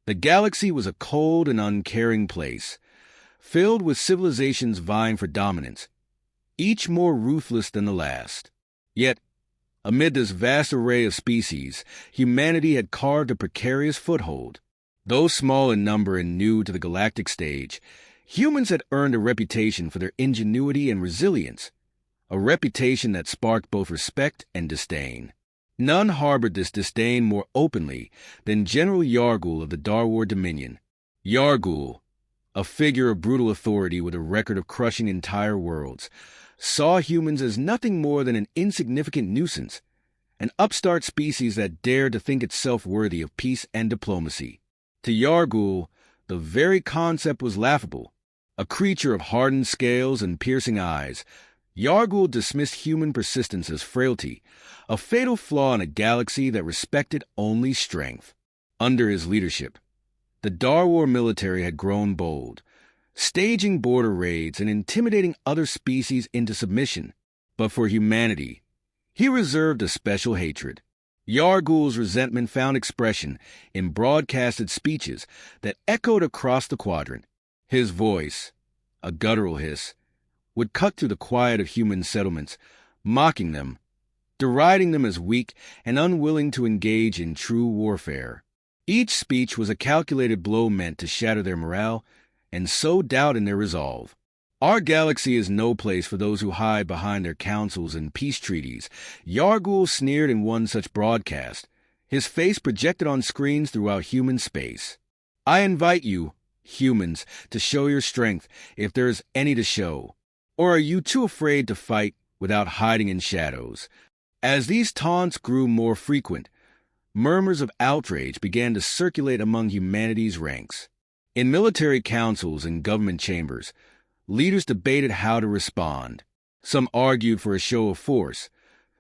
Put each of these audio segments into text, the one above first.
The galaxy was a cold and uncaring place, filled with civilizations vying for dominance, each more ruthless than the last. Yet, amid this vast array of species, humanity had carved a precarious foothold. Though small in number and new to the galactic stage, humans had earned a reputation for their ingenuity and resilience, a reputation that sparked both respect and disdain. None harbored this disdain more openly than General Yargul of the Darwar Dominion. Yargul, a figure of brutal authority with a record of crushing entire worlds, saw humans as nothing more than an insignificant nuisance, an upstart species that dared to think itself worthy of peace and diplomacy. To Yargul, the very concept was laughable. A creature of hardened scales and piercing eyes, Yargul dismissed human persistence as frailty, a fatal flaw in a galaxy that respected only strength. Under his leadership, the Darwar military had grown bold, staging border raids and intimidating other species into submission. But for humanity, he reserved a special hatred. Yargul's resentment found expression in broadcasted speeches that echoed across the quadrant. His voice, a guttural hiss, would cut through the quiet of human settlements, mocking them, deriding them as weak and unwilling to engage in true warfare. Each speech was a calculated blow meant to shatter their morale and sow doubt in their resolve. Our galaxy is no place for those who hide behind their councils and peace treaties. Yargul sneered in one such broadcast, his face projected on screens throughout human space. I invite you, humans, to show your strength if there is any to show. Or are you too afraid to fight without hiding in shadows? As these taunts grew more frequent, murmurs of outrage began to circulate among humanity's ranks. In military councils and government chambers, leaders debated how to respond. Some argued for a show of force,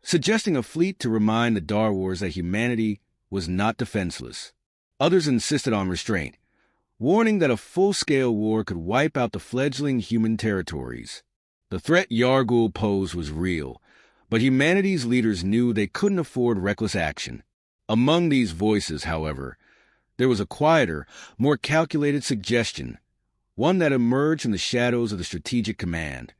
suggesting a fleet to remind the Darwars that humanity was not defenseless. Others insisted on restraint, warning that a full-scale war could wipe out the fledgling human territories. The threat Yargul posed was real, but humanity's leaders knew they couldn't afford reckless action. Among these voices, however, there was a quieter, more calculated suggestion, one that emerged from the shadows of the strategic command.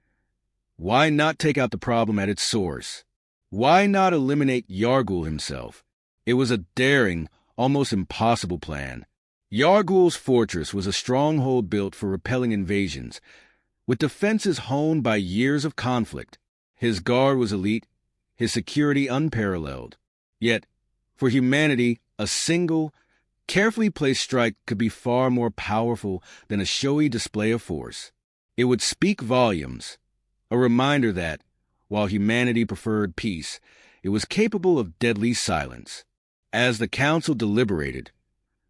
Why not take out the problem at its source? Why not eliminate Yargul himself? It was a daring, almost impossible plan. Yargul's fortress was a stronghold built for repelling invasions, with defenses honed by years of conflict. His guard was elite, his security unparalleled. Yet, for humanity, a single, carefully placed strike could be far more powerful than a showy display of force. It would speak volumes, a reminder that, while humanity preferred peace, it was capable of deadly silence. As the council deliberated,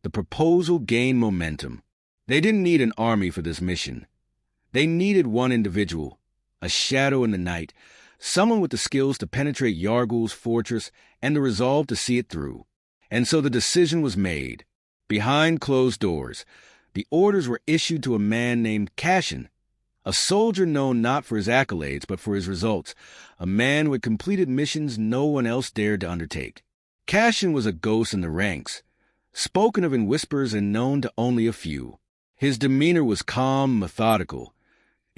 the proposal gained momentum. They didn't need an army for this mission. They needed one individual, a shadow in the night, someone with the skills to penetrate Yargul's fortress and the resolve to see it through. And so the decision was made. Behind closed doors, the orders were issued to a man named Cashin, a soldier known not for his accolades but for his results, a man who had completed missions no one else dared to undertake. Cashin was a ghost in the ranks, spoken of in whispers and known to only a few. His demeanor was calm, methodical,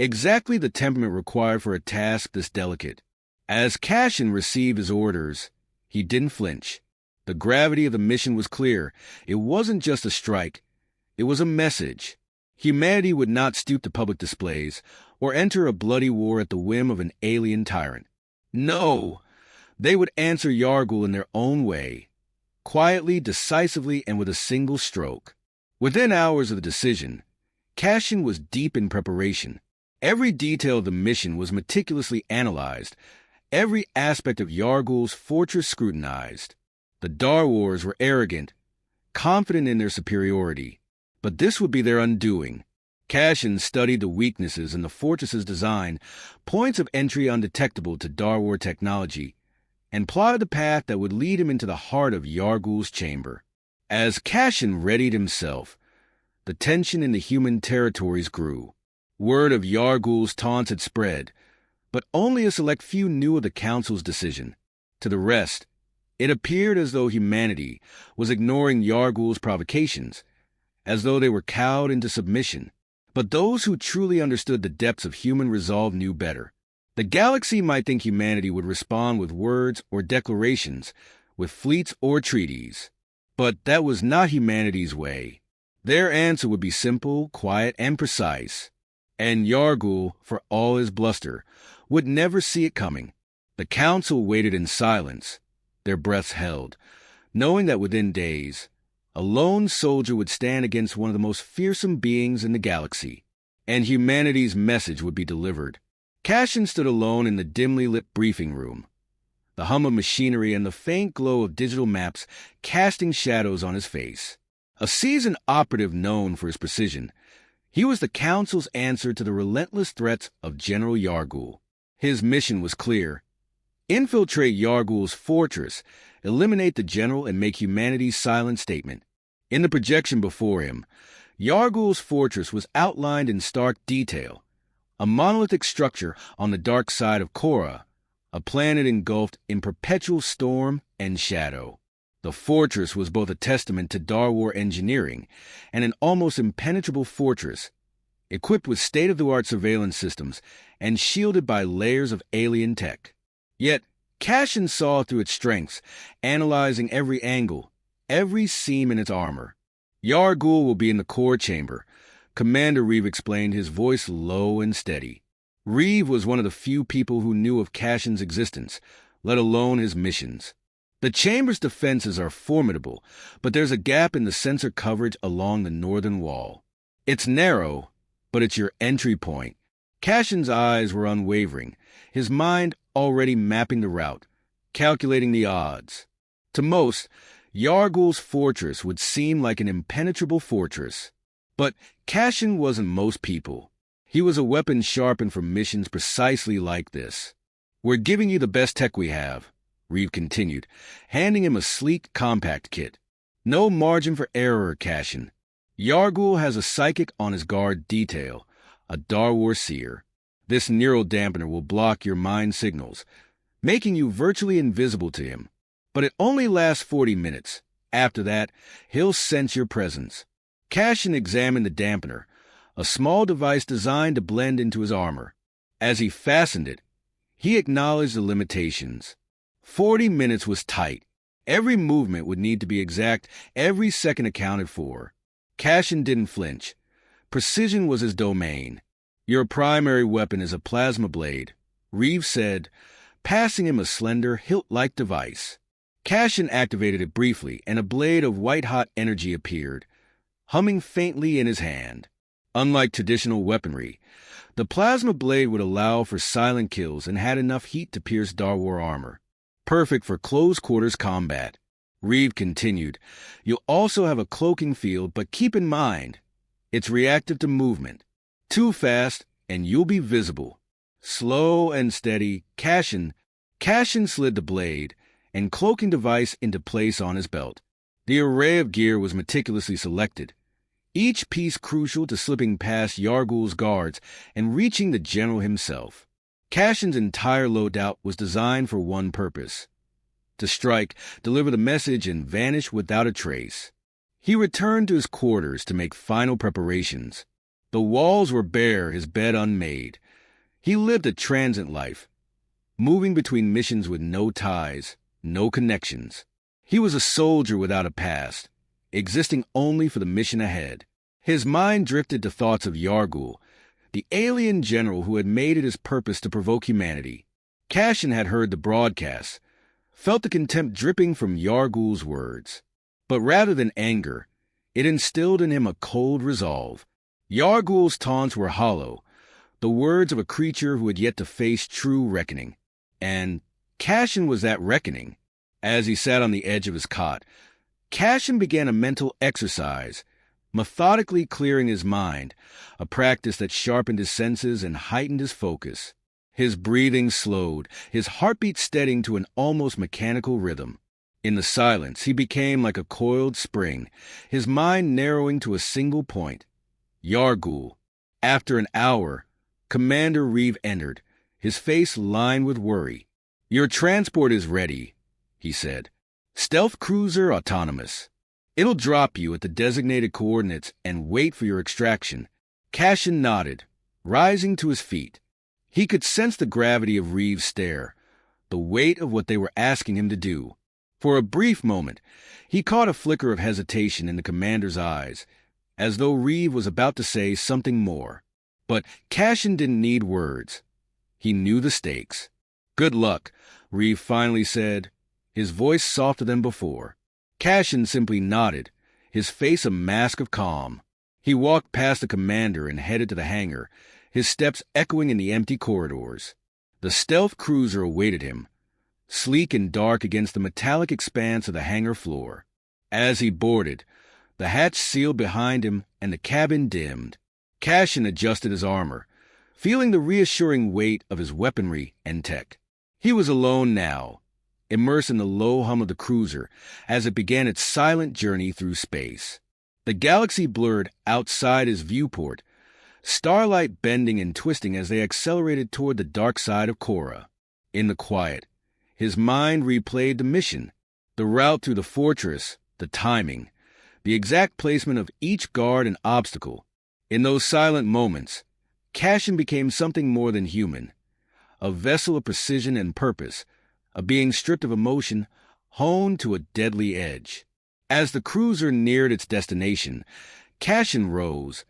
exactly the temperament required for a task this delicate. As Cashin received his orders, he didn't flinch. The gravity of the mission was clear. It wasn't just a strike. It was a message. Humanity would not stoop to public displays or enter a bloody war at the whim of an alien tyrant. No! They would answer Yargul in their own way, quietly, decisively, and with a single stroke. Within hours of the decision, Cashin was deep in preparation. Every detail of the mission was meticulously analyzed, every aspect of Yargul's fortress scrutinized. The Darwars were arrogant, confident in their superiority, but this would be their undoing. Cashin studied the weaknesses in the fortress's design, points of entry undetectable to Darwar technology, and plotted the path that would lead him into the heart of Yargul's chamber. As Cashin readied himself, the tension in the human territories grew. Word of Yargul's taunts had spread, but only a select few knew of the council's decision. To the rest, it appeared as though humanity was ignoring Yargul's provocations, as though they were cowed into submission. But those who truly understood the depths of human resolve knew better. The galaxy might think humanity would respond with words or declarations, with fleets or treaties. But that was not humanity's way. Their answer would be simple, quiet, and precise. And Yargul, for all his bluster, would never see it coming. The council waited in silence, their breaths held, knowing that within days, a lone soldier would stand against one of the most fearsome beings in the galaxy, and humanity's message would be delivered. Cassian stood alone in the dimly lit briefing room, the hum of machinery and the faint glow of digital maps casting shadows on his face. A seasoned operative known for his precision, he was the Council's answer to the relentless threats of General Yargul. His mission was clear: infiltrate Yargul's fortress, eliminate the General, and make humanity's silent statement. In the projection before him, Yargul's fortress was outlined in stark detail, a monolithic structure on the dark side of Korra, a planet engulfed in perpetual storm and shadow. The fortress was both a testament to Darwar engineering and an almost impenetrable fortress, equipped with state-of-the-art surveillance systems and shielded by layers of alien tech. Yet, Cassian saw through its strengths, analyzing every angle, every seam in its armor. Yargul will be in the core chamber, Commander Reeve explained, his voice low and steady. Reeve was one of the few people who knew of Cassian's existence, let alone his missions. The chamber's defenses are formidable, but there's a gap in the sensor coverage along the northern wall. It's narrow, but it's your entry point. Cassian's eyes were unwavering, his mind already mapping the route, calculating the odds. To most, Yargul's fortress would seem like an impenetrable fortress. But Cassian wasn't most people. He was a weapon sharpened for missions precisely like this. "We're giving you the best tech we have," Reeve continued, handing him a sleek, compact kit. "No margin for error, Cassian. Yargul has a psychic on his guard detail, a Darwar seer. This neural dampener will block your mind signals, making you virtually invisible to him. But it only lasts 40 minutes. After that, he'll sense your presence." Cassian examined the dampener, a small device designed to blend into his armor. As he fastened it, he acknowledged the limitations. 40 minutes was tight. Every movement would need to be exact, every second accounted for. Cassian didn't flinch. Precision was his domain. "Your primary weapon is a plasma blade," Reeve said, passing him a slender, hilt-like device. Cassian activated it briefly, and a blade of white-hot energy appeared, humming faintly in his hand. Unlike traditional weaponry, the plasma blade would allow for silent kills and had enough heat to pierce Darwar armor. Perfect for close-quarters combat. Reeve continued, "You'll also have a cloaking field, but keep in mind, it's reactive to movement. Too fast, and you'll be visible." Slow and steady, Cassian slid the blade and cloaking device into place on his belt. The array of gear was meticulously selected, each piece crucial to slipping past Yargul's guards and reaching the general himself. Cassian's entire loadout was designed for one purpose: to strike, deliver the message, and vanish without a trace. He returned to his quarters to make final preparations. The walls were bare, his bed unmade. He lived a transient life, moving between missions with no ties, no connections. He was a soldier without a past, existing only for the mission ahead. His mind drifted to thoughts of Yargul, the alien general who had made it his purpose to provoke humanity. Cassian had heard the broadcasts, felt the contempt dripping from Yargul's words. But rather than anger, it instilled in him a cold resolve. Yargul's taunts were hollow, the words of a creature who had yet to face true reckoning. And Cassian was that reckoning. As he sat on the edge of his cot, Cassian began a mental exercise, methodically clearing his mind, a practice that sharpened his senses and heightened his focus. His breathing slowed, his heartbeat steadying to an almost mechanical rhythm. In the silence, he became like a coiled spring, his mind narrowing to a single point: Yargul. After an hour, Commander Reeve entered, his face lined with worry. "Your transport is ready," he said. "Stealth cruiser autonomous." It'll drop you at the designated coordinates and wait for your extraction. Cashin nodded, rising to his feet. He could sense the gravity of Reeves' stare, the weight of what they were asking him to do. For a brief moment, he caught a flicker of hesitation in the commander's eyes, as though Reeve was about to say something more. But Cashin didn't need words. He knew the stakes. "Good luck," Reeve finally said, his voice softer than before. Cashin simply nodded, his face a mask of calm. He walked past the commander and headed to the hangar, his steps echoing in the empty corridors. The stealth cruiser awaited him, sleek and dark against the metallic expanse of the hangar floor. As he boarded, the hatch sealed behind him and the cabin dimmed. Cashin adjusted his armor, feeling the reassuring weight of his weaponry and tech. He was alone now, immersed in the low hum of the cruiser as it began its silent journey through space. The galaxy blurred outside his viewport, starlight bending and twisting as they accelerated toward the dark side of Korra. In the quiet, his mind replayed the mission, the route through the fortress, the timing, the exact placement of each guard and obstacle. In those silent moments, Cashin became something more than human, a vessel of precision and purpose, a being stripped of emotion, honed to a deadly edge. As the cruiser neared its destination, Cashin rose,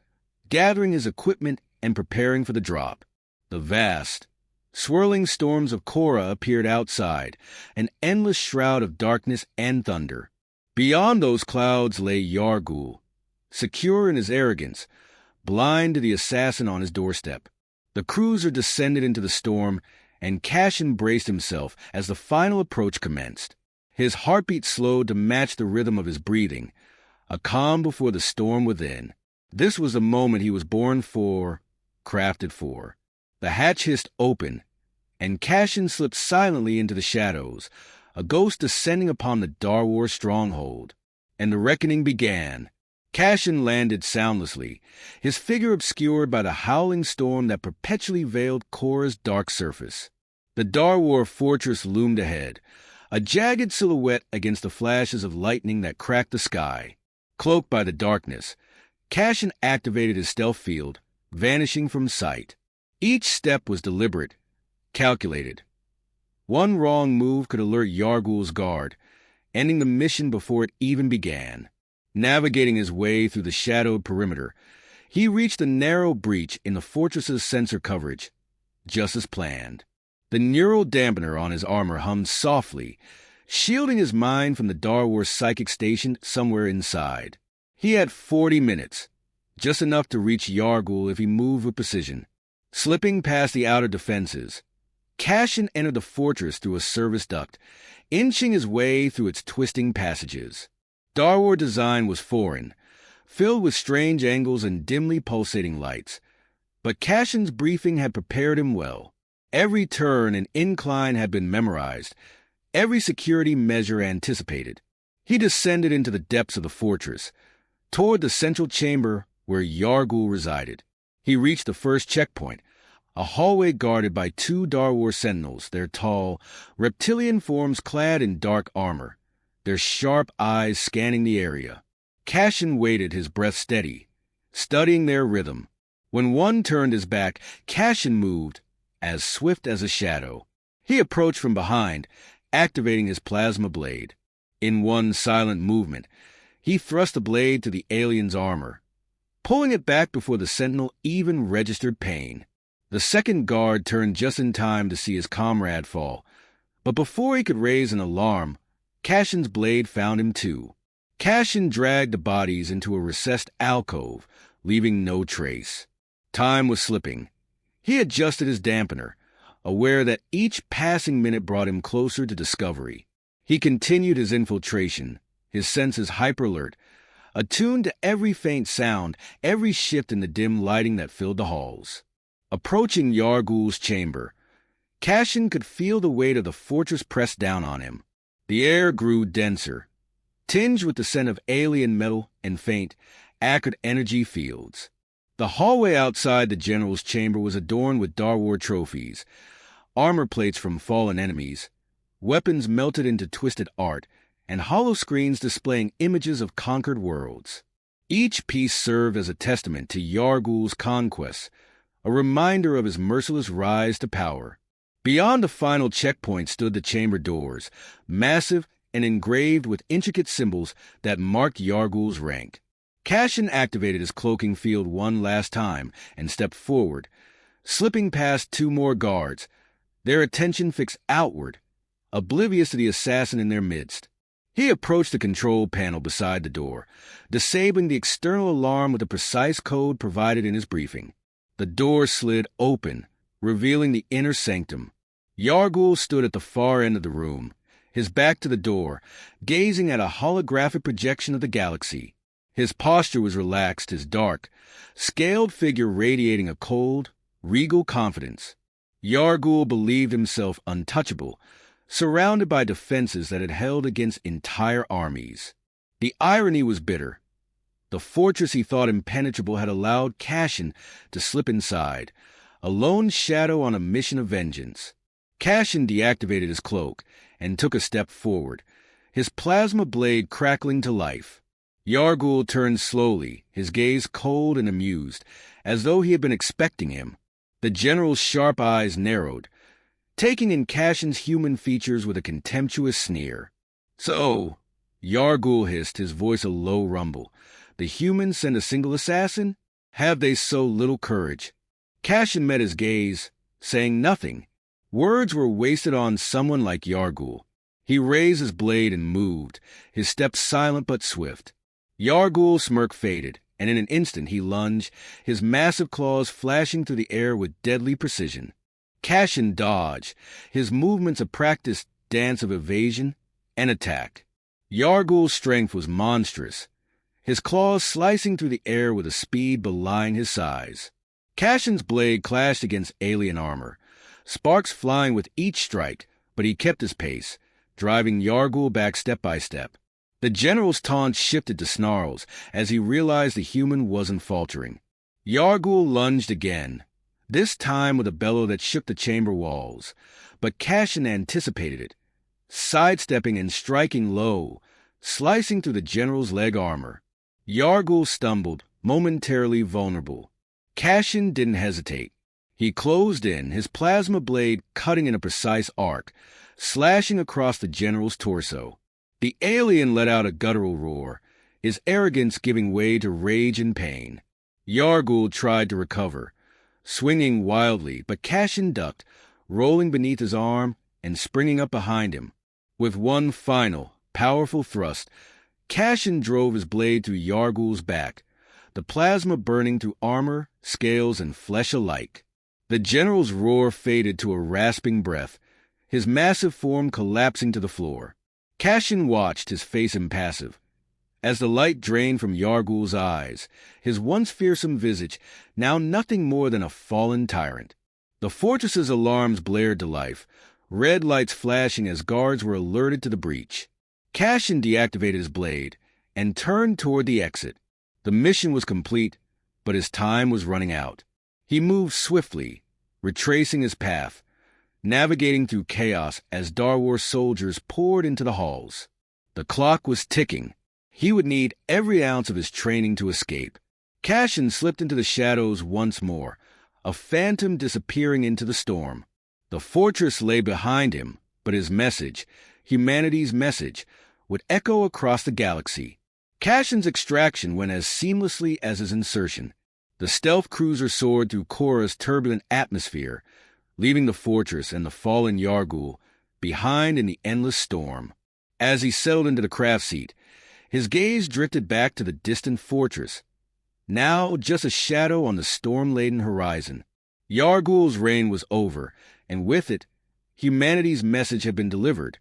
gathering his equipment and preparing for the drop. The vast, swirling storms of Korra appeared outside, an endless shroud of darkness and thunder. Beyond those clouds lay Yargul, secure in his arrogance, blind to the assassin on his doorstep. The cruiser descended into the storm, and Cashin braced himself as the final approach commenced. His heartbeat slowed to match the rhythm of his breathing, a calm before the storm within. This was the moment he was born for, crafted for. The hatch hissed open, and Cashin slipped silently into the shadows, a ghost descending upon the Darwar stronghold. And the reckoning began. Cashin landed soundlessly, his figure obscured by the howling storm that perpetually veiled Korra's dark surface. The Darwar fortress loomed ahead, a jagged silhouette against the flashes of lightning that cracked the sky. Cloaked by the darkness, Cashin activated his stealth field, vanishing from sight. Each step was deliberate, calculated. One wrong move could alert Yargul's guard, ending the mission before it even began. Navigating his way through the shadowed perimeter, he reached a narrow breach in the fortress's sensor coverage, just as planned. The neural dampener on his armor hummed softly, shielding his mind from the Darwar psychic station somewhere inside. He had 40 minutes, just enough to reach Yargul if he moved with precision. Slipping past the outer defenses, Cashin entered the fortress through a service duct, inching his way through its twisting passages. Darwar design was foreign, filled with strange angles and dimly pulsating lights. But Cashin's briefing had prepared him well. Every turn and incline had been memorized, every security measure anticipated. He descended into the depths of the fortress, toward the central chamber where Yargul resided. He reached the first checkpoint, a hallway guarded by 2 Darwar sentinels, their tall, reptilian forms clad in dark armor, their sharp eyes scanning the area. Cashin waited, his breath steady, studying their rhythm. When one turned his back, Cashin moved, as swift as a shadow. He approached from behind, activating his plasma blade. In one silent movement, he thrust the blade to the alien's armor, pulling it back before the sentinel even registered pain. The second guard turned just in time to see his comrade fall, but before he could raise an alarm, Cashin's blade found him too. Cashin dragged the bodies into a recessed alcove, leaving no trace. Time was slipping. He adjusted his dampener, aware that each passing minute brought him closer to discovery. He continued his infiltration, his senses hyper-alert, attuned to every faint sound, every shift in the dim lighting that filled the halls. Approaching Yargul's chamber, Cashin could feel the weight of the fortress press down on him. The air grew denser, tinged with the scent of alien metal and faint, acrid energy fields. The hallway outside the general's chamber was adorned with Darwar trophies, armor plates from fallen enemies, weapons melted into twisted art, and holoscreens displaying images of conquered worlds. Each piece served as a testament to Yargul's conquests, a reminder of his merciless rise to power. Beyond the final checkpoint stood the chamber doors, massive and engraved with intricate symbols that marked Yargul's rank. Cashin activated his cloaking field one last time and stepped forward, slipping past two more guards, their attention fixed outward, oblivious to the assassin in their midst. He approached the control panel beside the door, disabling the external alarm with the precise code provided in his briefing. The door slid open, revealing the inner sanctum. Yargul stood at the far end of the room, his back to the door, gazing at a holographic projection of the galaxy. His posture was relaxed, his dark, scaled figure radiating a cold, regal confidence. Yargul believed himself untouchable, surrounded by defenses that had held against entire armies. The irony was bitter. The fortress he thought impenetrable had allowed Cashin to slip inside, a lone shadow on a mission of vengeance. Cashin deactivated his cloak and took a step forward, his plasma blade crackling to life. Yargul turned slowly, his gaze cold and amused, as though he had been expecting him. The general's sharp eyes narrowed, taking in Cashin's human features with a contemptuous sneer. "So," Yargul hissed, his voice a low rumble, "the humans send a single assassin? Have they so little courage?" Cashin met his gaze, saying nothing. Words were wasted on someone like Yargul. He raised his blade and moved, his steps silent but swift. Yargul's smirk faded, and in an instant he lunged, his massive claws flashing through the air with deadly precision. Cashin dodged, his movements a practiced dance of evasion and attack. Yargul's strength was monstrous, his claws slicing through the air with a speed belying his size. Cashin's blade clashed against alien armor, sparks flying with each strike, but he kept his pace, driving Yargul back step by step. The general's taunt shifted to snarls as he realized the human wasn't faltering. Yargul lunged again, this time with a bellow that shook the chamber walls, but Cashin anticipated it, sidestepping and striking low, slicing through the general's leg armor. Yargul stumbled, momentarily vulnerable. Cashin didn't hesitate. He closed in, his plasma blade cutting in a precise arc, slashing across the general's torso. The alien let out a guttural roar, his arrogance giving way to rage and pain. Yargul tried to recover, swinging wildly, but Cashin ducked, rolling beneath his arm and springing up behind him. With one final, powerful thrust, Cashin drove his blade through Yargul's back, the plasma burning through armor, scales, and flesh alike. The general's roar faded to a rasping breath, his massive form collapsing to the floor. Cashin watched, his face impassive. As the light drained from Yargul's eyes, his once fearsome visage now nothing more than a fallen tyrant. The fortress's alarms blared to life, red lights flashing as guards were alerted to the breach. Cashin deactivated his blade and turned toward the exit. The mission was complete, but his time was running out. He moved swiftly, retracing his path, navigating through chaos as Darwar soldiers poured into the halls. The clock was ticking. He would need every ounce of his training to escape. Cashin slipped into the shadows once more, a phantom disappearing into the storm. The fortress lay behind him, but his message, humanity's message, would echo across the galaxy. Cashin's extraction went as seamlessly as his insertion. The stealth cruiser soared through Korra's turbulent atmosphere, leaving the fortress and the fallen Yargul behind in the endless storm. As he settled into the craft seat, his gaze drifted back to the distant fortress, now just a shadow on the storm-laden horizon. Yargul's reign was over, and with it, humanity's message had been delivered.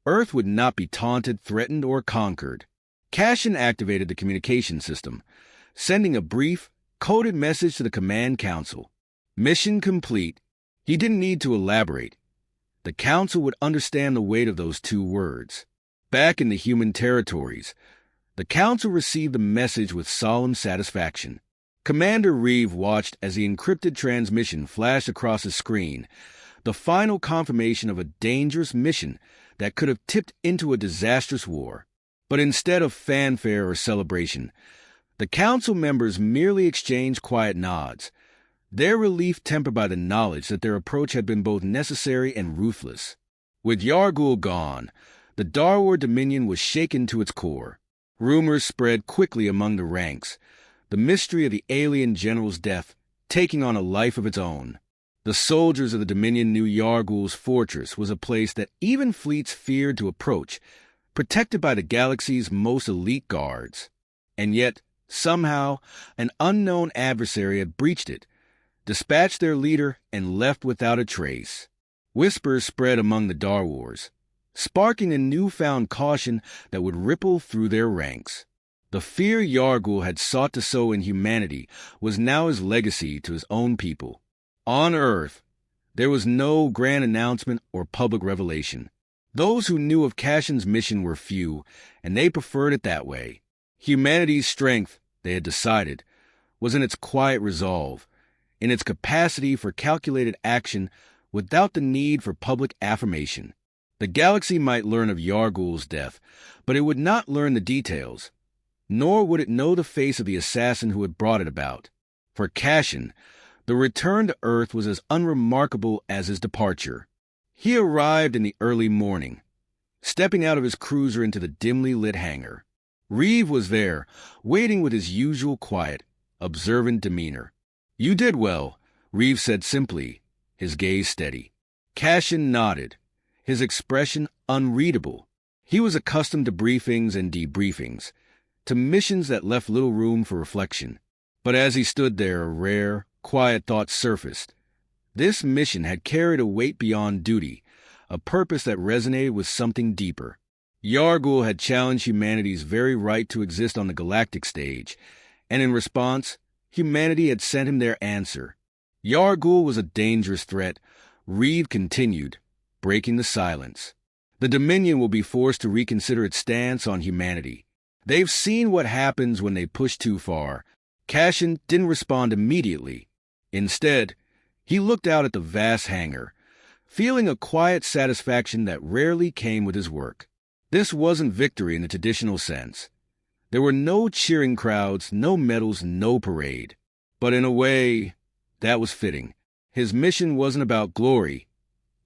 Earth would not be taunted, threatened, or conquered. Cashin activated the communication system, sending a brief, coded message to the command council. Mission complete. He didn't need to elaborate. The council would understand the weight of those two words. Back in the human territories, the council received the message with solemn satisfaction. Commander Reeve watched as the encrypted transmission flashed across his screen, the final confirmation of a dangerous mission that could have tipped into a disastrous war. But instead of fanfare or celebration, the council members merely exchanged quiet nods, their relief tempered by the knowledge that their approach had been both necessary and ruthless. With Yargul gone, the Darwar Dominion was shaken to its core. Rumors spread quickly among the ranks, the mystery of the alien general's death taking on a life of its own. The soldiers of the Dominion knew Yargul's fortress was a place that even fleets feared to approach, protected by the galaxy's most elite guards. And yet, somehow, an unknown adversary had breached it, dispatched their leader, and left without a trace. Whispers spread among the Darwars, sparking a newfound caution that would ripple through their ranks. The fear Yargul had sought to sow in humanity was now his legacy to his own people. On Earth, there was no grand announcement or public revelation. Those who knew of Cashin's mission were few, and they preferred it that way. Humanity's strength, they had decided, was in its quiet resolve, in its capacity for calculated action without the need for public affirmation. The galaxy might learn of Yargul's death, but it would not learn the details, nor would it know the face of the assassin who had brought it about. For Cashin, the return to Earth was as unremarkable as his departure. He arrived in the early morning, stepping out of his cruiser into the dimly lit hangar. Reeve was there, waiting with his usual quiet, observant demeanor. "You did well," Reeve said simply, his gaze steady. Cashin nodded, his expression unreadable. He was accustomed to briefings and debriefings, to missions that left little room for reflection. But as he stood there, a rare, quiet thought surfaced. This mission had carried a weight beyond duty, a purpose that resonated with something deeper. Yargul had challenged humanity's very right to exist on the galactic stage, and in response, humanity had sent him their answer. Yargul was a dangerous threat, Reeve continued, breaking the silence. The Dominion will be forced to reconsider its stance on humanity. They've seen what happens when they push too far. Cashin didn't respond immediately. Instead, he looked out at the vast hangar, feeling a quiet satisfaction that rarely came with his work. This wasn't victory in the traditional sense. There were no cheering crowds, no medals, no parade. But in a way, that was fitting. His mission wasn't about glory.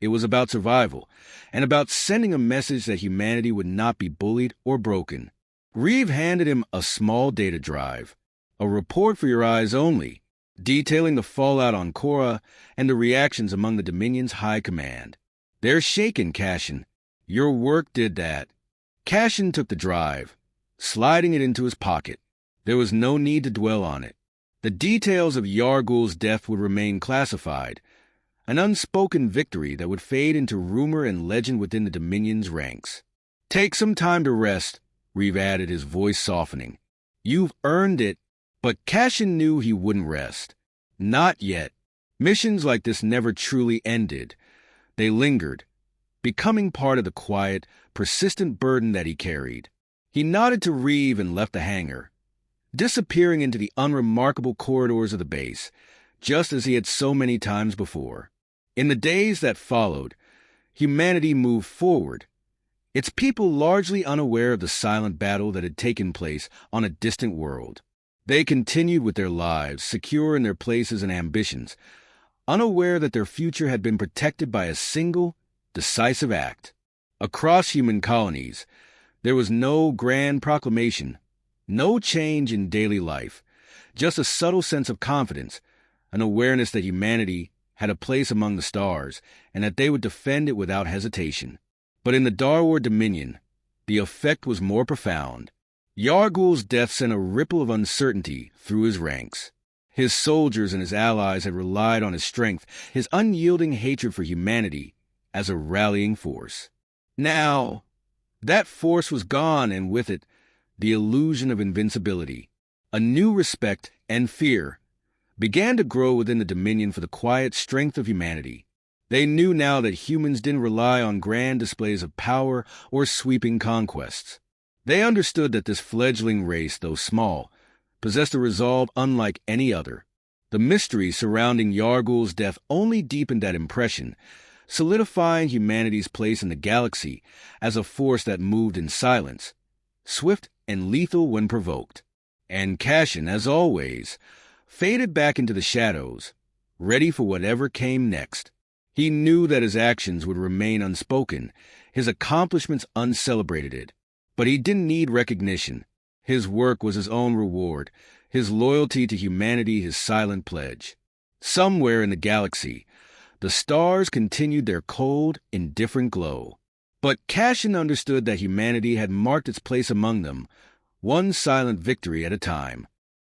It was about survival, and about sending a message that humanity would not be bullied or broken. Reeve handed him a small data drive, a report for your eyes only, detailing the fallout on Korra and the reactions among the Dominion's high command. "They're shaken, Cashin. Your work did that." Cashin took the drive, sliding it into his pocket. There was no need to dwell on it. The details of Yargul's death would remain classified, an unspoken victory that would fade into rumor and legend within the Dominion's ranks. "Take some time to rest," Reeve added, his voice softening. "You've earned it." But Cashin knew he wouldn't rest. Not yet. Missions like this never truly ended. They lingered, becoming part of the quiet, persistent burden that he carried. He nodded to Reeve and left the hangar, disappearing into the unremarkable corridors of the base, just as he had so many times before. In the days that followed, humanity moved forward, its people largely unaware of the silent battle that had taken place on a distant world. They continued with their lives, secure in their places and ambitions, unaware that their future had been protected by a single, decisive act. Across human colonies, there was no grand proclamation, no change in daily life, just a subtle sense of confidence, an awareness that humanity had a place among the stars and that they would defend it without hesitation. But in the Darwar Dominion, the effect was more profound. Yargul's death sent a ripple of uncertainty through his ranks. His soldiers and his allies had relied on his strength, his unyielding hatred for humanity, as a rallying force. Now, that force was gone, and with it, the illusion of invincibility. A new respect and fear began to grow within the Dominion for the quiet strength of humanity. They knew now that humans didn't rely on grand displays of power or sweeping conquests. They understood that this fledgling race, though small, possessed a resolve unlike any other. The mystery surrounding Yargul's death only deepened that impression, solidifying humanity's place in the galaxy as a force that moved in silence, swift and lethal when provoked. And Cashin, as always, faded back into the shadows, ready for whatever came next. He knew that his actions would remain unspoken, his accomplishments uncelebrated. But he didn't need recognition. His work was his own reward, his loyalty to humanity his silent pledge. Somewhere in the galaxy, the stars continued their cold, indifferent glow. But Cashin understood that humanity had marked its place among them, one silent victory at a time.